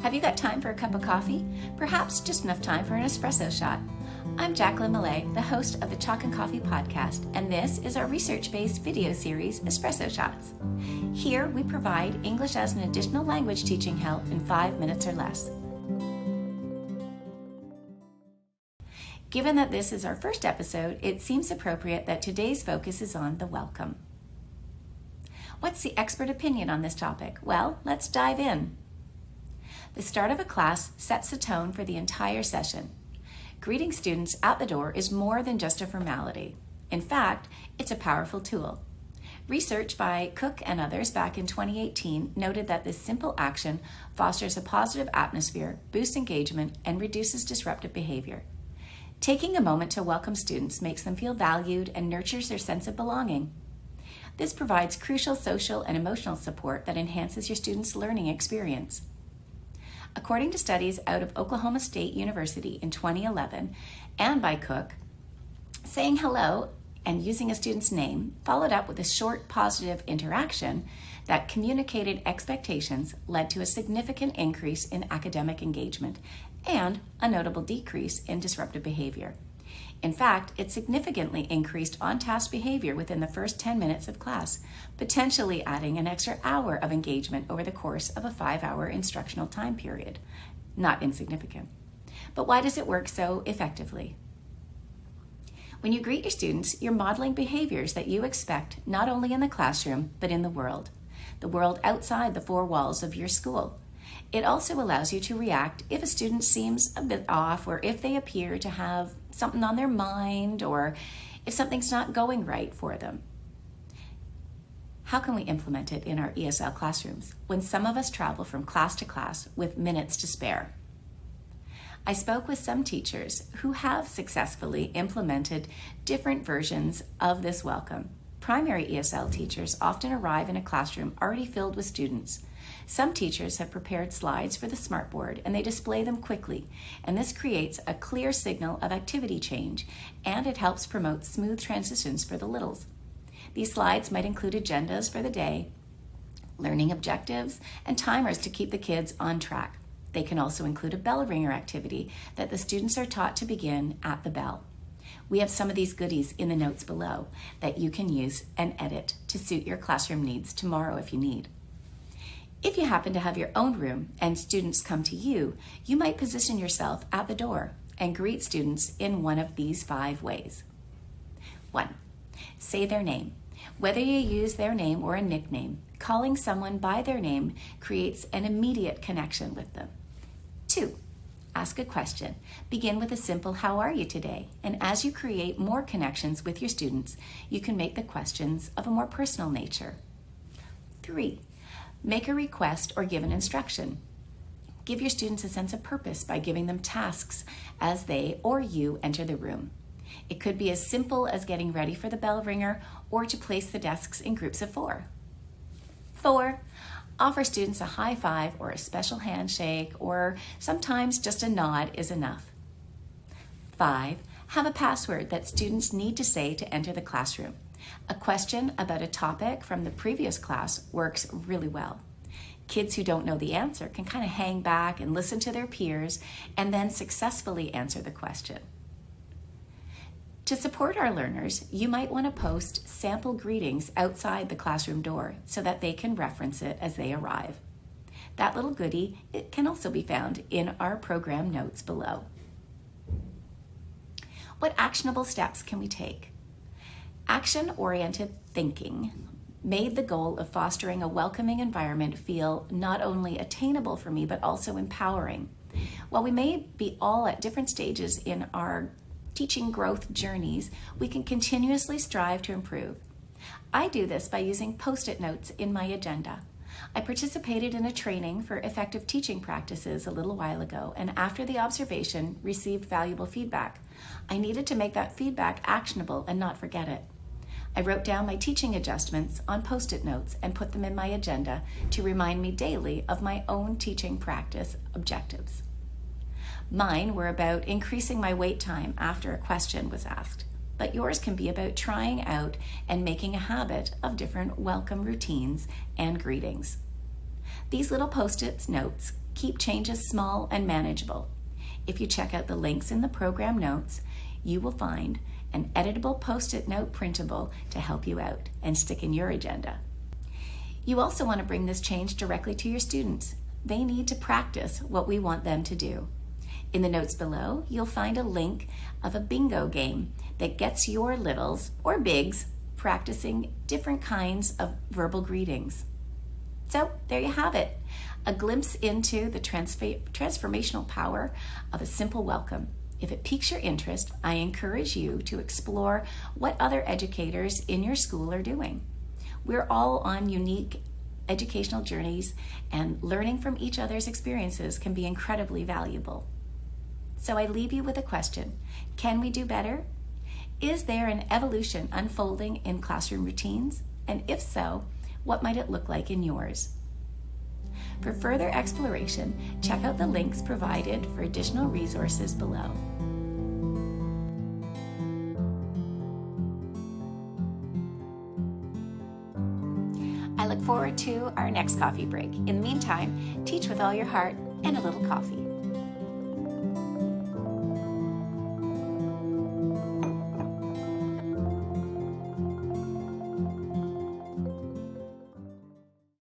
Have you got time for a cup of coffee? Perhaps just enough time for an espresso shot. I'm Jacqueline Millay, the host of the Chalk.n.coffee podcast, and this is our research-based video series, Espresso Shots. Here, we provide English as an additional language teaching help in 5 minutes or less. Given that this is our first episode, it seems appropriate that today's focus is on the welcome. What's the expert opinion on this topic? Well, let's dive in. The start of a class sets the tone for the entire session. Greeting students at the door is more than just a formality. In fact, it's a powerful tool. Research by Cook and others back in 2018 noted that this simple action fosters a positive atmosphere, boosts engagement, and reduces disruptive behavior. Taking a moment to welcome students makes them feel valued and nurtures their sense of belonging. This provides crucial social and emotional support that enhances your students' learning experience. According to studies out of Oklahoma State University in 2011 and by Cook, saying hello and using a student's name followed up with a short positive interaction that communicated expectations led to a significant increase in academic engagement and a notable decrease in disruptive behavior. In fact, it significantly increased on-task behavior within the first 10 minutes of class, potentially adding an extra hour of engagement over the course of a 5-hour instructional time period. Not insignificant. But why does it work so effectively? When you greet your students, you're modeling behaviors that you expect not only in the classroom, but in the world outside the 4 walls of your school. It also allows you to react if a student seems a bit off, or if they appear to have something on their mind, or if something's not going right for them. How can we implement it in our ESL classrooms when some of us travel from class to class with minutes to spare? I spoke with some teachers who have successfully implemented different versions of this welcome. Primary ESL teachers often arrive in a classroom already filled with students. Some teachers have prepared slides for the smartboard and they display them quickly, and this creates a clear signal of activity change, and it helps promote smooth transitions for the littles. These slides might include agendas for the day, learning objectives, and timers to keep the kids on track. They can also include a bell ringer activity that the students are taught to begin at the bell. We have some of these goodies in the notes below that you can use and edit to suit your classroom needs tomorrow if you need. If you happen to have your own room and students come to you, you might position yourself at the door and greet students in one of these 5 ways. 1. Say their name. Whether you use their name or a nickname, calling someone by their name creates an immediate connection with them. 2. Ask a question. Begin with a simple "How are you today?" And as you create more connections with your students, you can make the questions of a more personal nature. 3. Make a request or give an instruction. Give your students a sense of purpose by giving them tasks as they or you enter the room. It could be as simple as getting ready for the bell ringer or to place the desks in groups of 4. 4. Offer students a high five or a special handshake, or sometimes just a nod is enough. 5. Have a password that students need to say to enter the classroom. A question about a topic from the previous class works really well. Kids who don't know the answer can kind of hang back and listen to their peers and then successfully answer the question. To support our learners, you might want to post sample greetings outside the classroom door so that they can reference it as they arrive. That little goodie, it can also be found in our program notes below. What actionable steps can we take? Action-oriented thinking made the goal of fostering a welcoming environment feel not only attainable for me, but also empowering. While we may be all at different stages in our teaching growth journeys, we can continuously strive to improve. I do this by using Post-it notes in my agenda. I participated in a training for effective teaching practices a little while ago, and after the observation, received valuable feedback. I needed to make that feedback actionable and not forget it. I wrote down my teaching adjustments on Post-it notes and put them in my agenda to remind me daily of my own teaching practice objectives. Mine were about increasing my wait time after a question was asked, but yours can be about trying out and making a habit of different welcome routines and greetings. These little post-it notes keep changes small and manageable. If you check out the links in the program notes, you will find an editable post-it note printable to help you out and stick in your agenda. You also want to bring this change directly to your students. They need to practice what we want them to do. In the notes below, you'll find a link of a bingo game that gets your littles or bigs practicing different kinds of verbal greetings. So there you have it, a glimpse into the transformational power of a simple welcome. If it piques your interest, I encourage you to explore what other educators in your school are doing. We're all on unique educational journeys, and learning from each other's experiences can be incredibly valuable. So I leave you with a question. Can we do better? Is there an evolution unfolding in classroom routines? And if so, what might it look like in yours? For further exploration, check out the links provided for additional resources below. I look forward to our next coffee break. In the meantime, teach with all your heart and a little coffee.